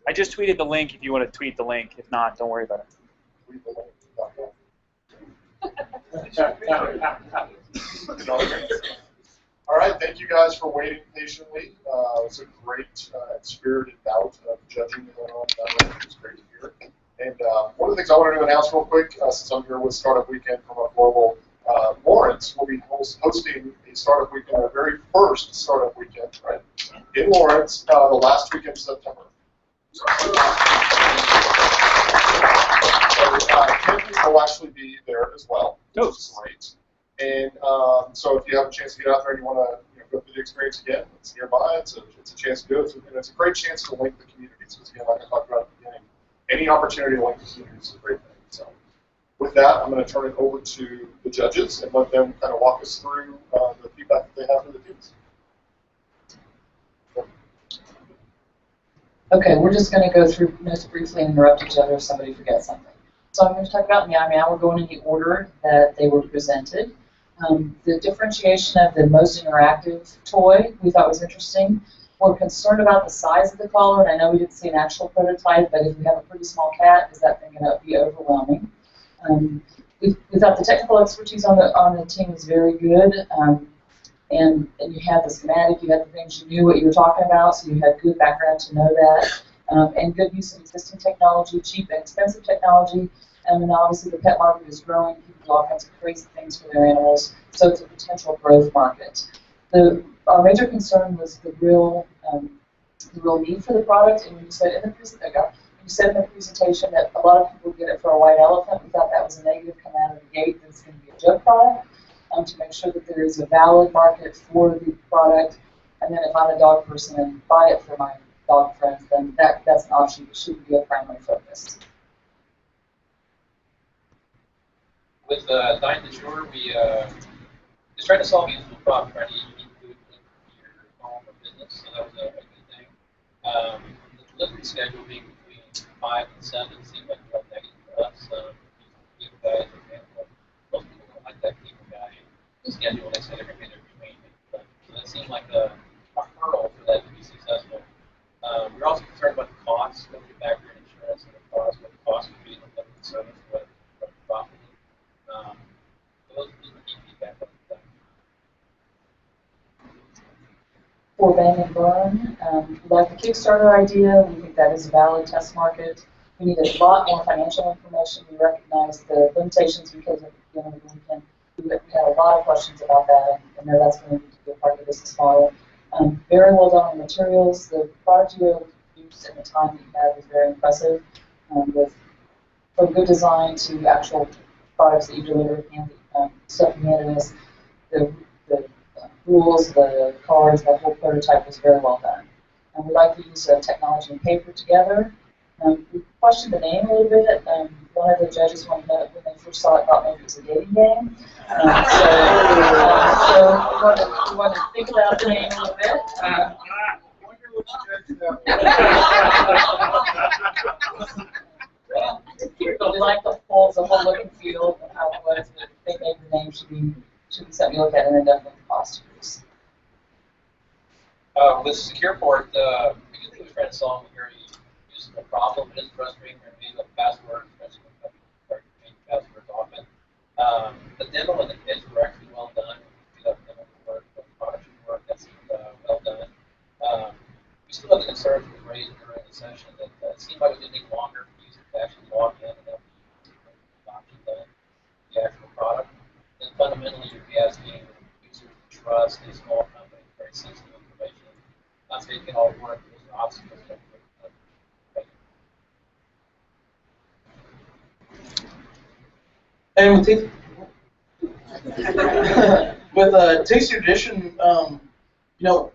I just tweeted the link if you want to tweet the link. If not, don't worry about it. All right, thank you guys for waiting patiently. It was a great spirited bout of judging going on. It was great to hear. And one of the things I wanted to announce real quick, since I'm here with Startup Weekend from our global, Lawrence will be hosting a Startup Weekend, our very first Startup Weekend, right, in Lawrence, the last weekend of September. So, 10 people will actually be there as well, which is great. And so if you have a chance to get out there and you want to go through the experience again, it's nearby. It's a chance to do it. And it's a great chance to link the communities. Because again, like I talked about at the beginning, any opportunity to link the communities is a great thing. So with that, I'm going to turn it over to the judges and let them kind of walk us through the feedback that they have for the teams. Okay, we're just going to go through notes briefly and interrupt each other if somebody forgets something. So I'm going to talk about Meow Meow. We're going in the order that they were presented. The differentiation of the most interactive toy we thought was interesting. We're concerned about the size of the collar, and I know we didn't see an actual prototype, but if you have a pretty small cat, is that thing going to be overwhelming? We thought the technical expertise on the team was very good, and you had the schematic, you had the things you knew what you were talking about, so you had good background to know that, and good use of existing technology, cheap and expensive technology. And obviously the pet market is growing. People do all kinds of crazy things for their animals, so it's a potential growth market. Our major concern was the real need for the product, and you said in the presentation that a lot of people get it for a white elephant. We thought that was a negative coming out of the gate. That it's going to be a joke product, to make sure that there is a valid market for the product. And then if I'm a dog person and buy it for my dog friends, then that's an option, but shouldn't be a primary focus. With Dine the Shore, we just tried to solve a useful problem, trying to eat food in your home or business, so that was a good thing. The delivery schedule being between 5 and 7 seemed like a real negative for us. People guys, for example, most people don't like that people guy schedule. They say they're going to be there between. So that seemed like a hurdle for that to be successful. We're also concerned about the costs, when we factor in insurance and the cost, what the cost would be to deliver the service, what profit. Those are the key feedback on that. For Bang and Burn, we like the Kickstarter idea. We think that is a valid test market. We need a lot more financial information. We recognize the limitations because at the beginning of the weekend, we had a lot of questions about that, and know that's going to need to be a part of the business model. Very well done on the materials. The product you used and the time that you had was very impressive, from good design to actual products that you delivered and stuff you handed us. The rules, the cards, the whole prototype was very well done. And we like to use technology and paper together. We questioned the name a little bit. One of the judges, when they first saw it, thought maybe it was a dating game. So we wanted to think about the name a little bit. But we like the whole look and feel of how it was, but I think maybe the name should be something you look at, and then definitely the cost. With SecurePort, we didn't think we were trying to solve a very useful problem. It is frustrating when we make passwords, especially when people start to change passwords often. The demo and the pitch were actually well done. We got the demo work, the product work, that seemed well done. We still have the concerns that were raised during the session that it seemed like it would take longer for users to actually log in and have the adoption done, the actual product. And fundamentally, you'd be asking users to trust a small company, very sensitive information. Not saying it can all work, there's obstacles that And with Taste Your Edition,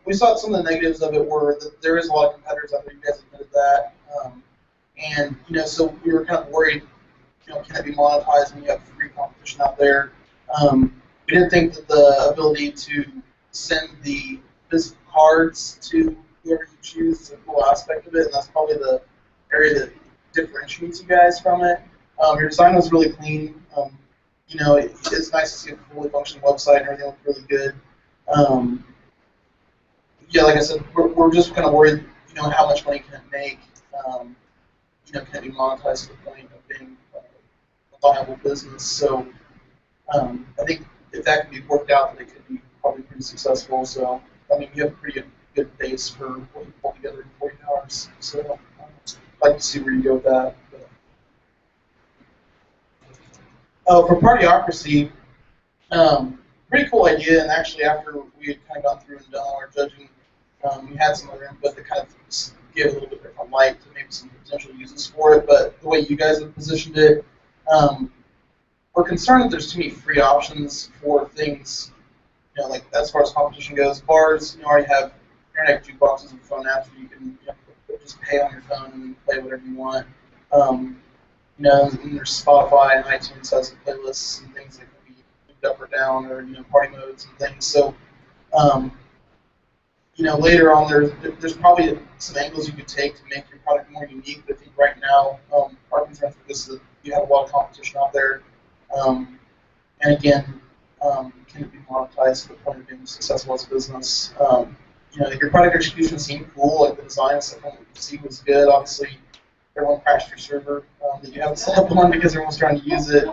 we saw some of the negatives of it were that there is a lot of competitors out there. You guys admitted that. And so we were kind of worried, can it be monetized when you have free competition out there? We didn't think that the ability to send the physical cards to whoever you choose is a cool aspect of it, and that's probably the area that differentiates you guys from it. Your design was really clean. It's nice to see a fully functioning website and everything looked really good. Yeah, like I said, we're just kind of worried, how much money can it make? Can it be monetized to the point of being a viable business? So I think if that can be worked out, then it could be probably pretty successful. So I mean, you have a pretty good base for what you pull together in 40 hours. So I'd like to see where you go with that. For Partyocracy, pretty cool idea. And actually, after we had kind of gone through and done all our judging, we had some other input that kind of gave a little bit different light to maybe some potential uses for it. But the way you guys have positioned it, we're concerned that there's too many free options for things, like as far as competition goes. Bars, already have internet jukeboxes and phone apps where you can just pay on your phone and play whatever you want. And there's Spotify and iTunes has playlists and things that can be moved up or down, or party modes and things. So, later on there's probably some angles you could take to make your product more unique. But I think right now, our concern for this is that you have a lot of competition out there. And again, can it be monetized to the point of being successful as a business? Your product execution seemed cool, like the design and stuff you could see was good. Obviously, everyone crashed your server that you haven't set up on because everyone's trying to use it.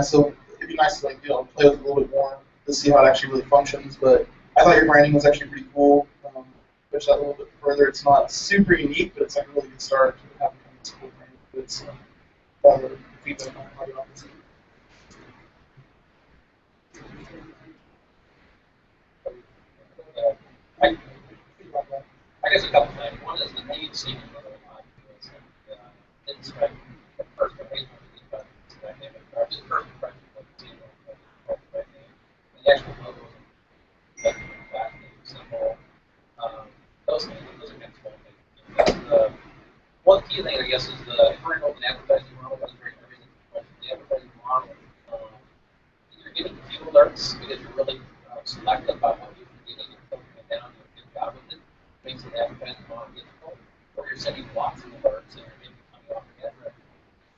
So it'd be nice to play with it a little bit more to see how it actually really functions. But I thought your branding was actually pretty cool. Push that a little bit further. It's not super unique, but it's like a really good start to having this cool brand. It's feedback on how you opposite. I guess a couple things. One is the need seeking another line. It's the first page of the dynamic, or just first impression of the team, the actual logo, the flat, simple. Those things, those are kind of small things. One key thing, I guess, is the current open advertising model. That's very everything. The advertising model, you're getting few alerts because you're really selective about what you're getting and filtering it down. You do a good job with it. Makes the advertising model difficult. Or you're sending lots of alerts and you're maybe coming off the ad revenue.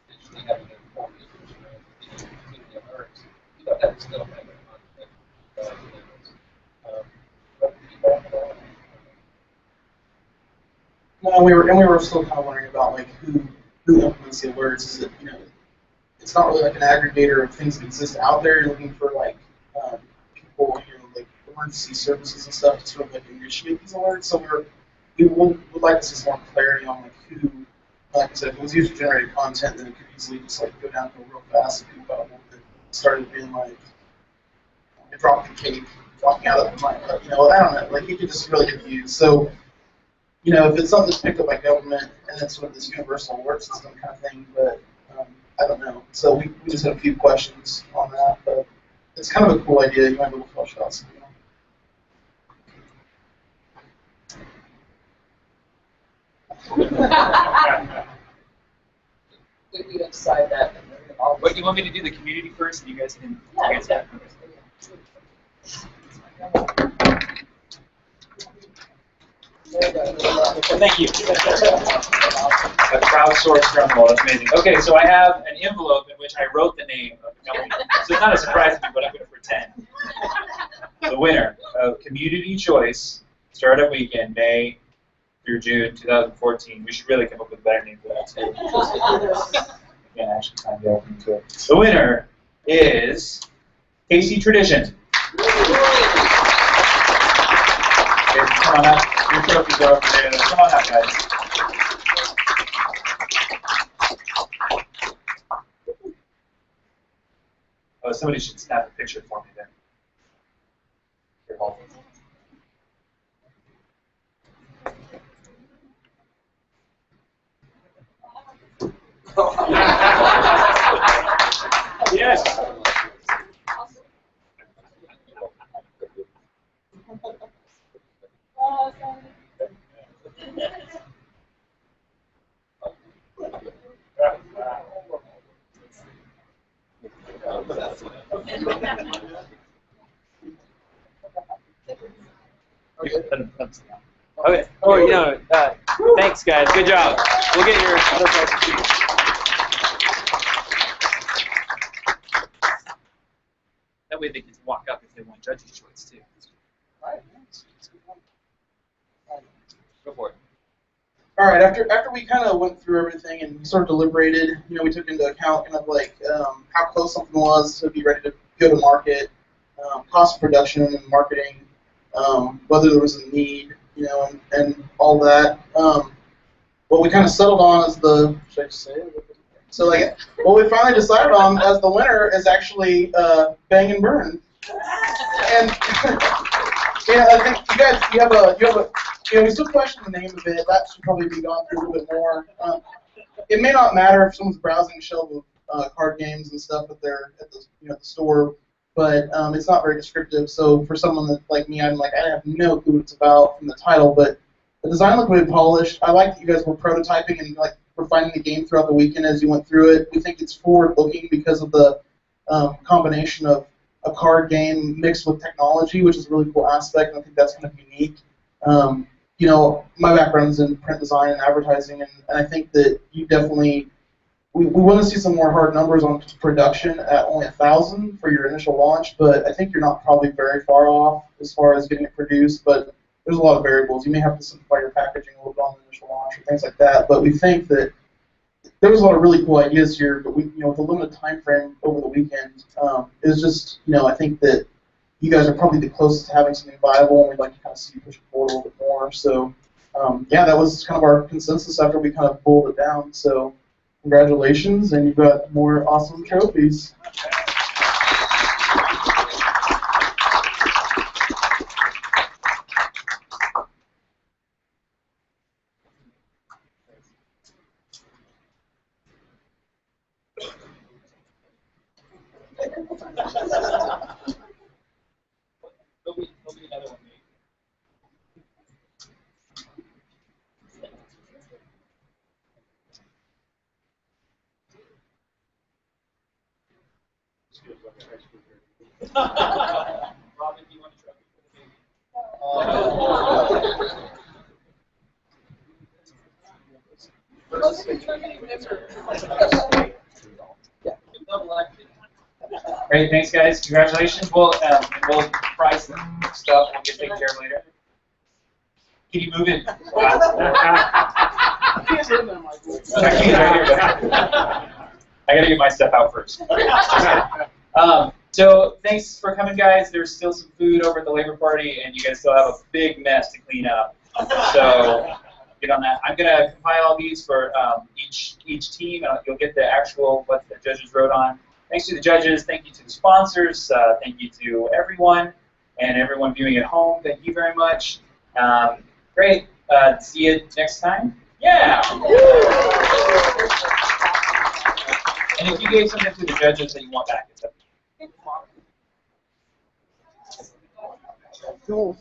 Digitally having a poor user experience, getting the alerts. You don't have to still have it on No, we were still kind of wondering about like who implements the alerts. Is it it's not really like an aggregator of things that exist out there. You're looking for like people like emergency services and stuff to sort of like initiate these alerts. So we would like to see some more clarity on like who. Like I said, if it was user generated content, then it could easily just like go down real fast if people got one that started being like I dropped the cake walking out of my I don't know, like you could just really confuse. So if it's something that's picked up by government and it's sort of this universal alert system kind of thing, but I don't know. So we just had a few questions on that, but it's kind of a cool idea. You might be able to flush out some. We decide that. What, you want me to do the community first, and you guys can? Yeah. Thank you. A crowdsourced demo, that's amazing. Okay, so I have an envelope in which I wrote the name of the company. So it's not a surprise to me, but I'm going to pretend. The winner of Community Choice Startup Weekend, May through June 2014. We should really come up with a better name for that too. Again, actually time to open to it. The winner is Casey Tradition. Okay, come on up. Your trophies are over there. Come on up, guys. Oh, somebody should snap a picture for me then. Here, hold on. Yes. Okay. Oh, you know, thanks, guys. Good job. We'll get your other prizes too. That way they can walk up if they want judges' choice too. Go for it. All right. After we kind of went through everything and sort of deliberated, you know, we took into account kind of like how close something was to be ready to go to market, cost of production and marketing, whether there was a need, you know, and all that. What we kind of settled on is the, should I say it? So like, what we finally decided on as the winner is actually Bang and Burn. And yeah, I think you guys, you have a, you know, we still question the name of it. That should probably be gone through a little bit more. It may not matter if someone's browsing a shelf of card games and stuff at the you know, the store, but it's not very descriptive. So for someone that like me, I'm like, I have no clue what it's about from the title, but the design looked really polished. I like that you guys were prototyping and like refining the game throughout the weekend as you went through it. We think it's forward-looking because of the combination of a card game mixed with technology, which is a really cool aspect, and I think that's kind of unique. You know, my background's in print design and advertising, and I think that you definitely, we want to see some more hard numbers on production at only 1,000 for your initial launch, but I think you're not probably very far off as far as getting it produced, but there's a lot of variables. You may have to simplify your packaging a little bit on the initial launch or things like that, but we think that there was a lot of really cool ideas here, but we, you know, with the limited time frame over the weekend, it was just, you know, I think that you guys are probably the closest to having something viable, and we'd like to kind of see you push it forward a little bit more. So, yeah, that was kind of our consensus after we kind of boiled it down. So, congratulations, and you've got more awesome trophies. There'll be another one made. Robin, do you want to try Great, thanks guys. Congratulations. We'll price the stuff. We'll get taken care of later. Can you move it? I gotta get my stuff out first. So thanks for coming, guys. There's still some food over at the labor party, and you guys still have a big mess to clean up. So get on that. I'm gonna compile all these for each team, and you'll get the actual what the judges wrote on. Thanks to the judges. Thank you to the sponsors. Thank you to everyone and everyone viewing at home. Thank you very much. Great. See you next time. Yeah. And if you gave something to the judges that you want back, it's up to you. Cool.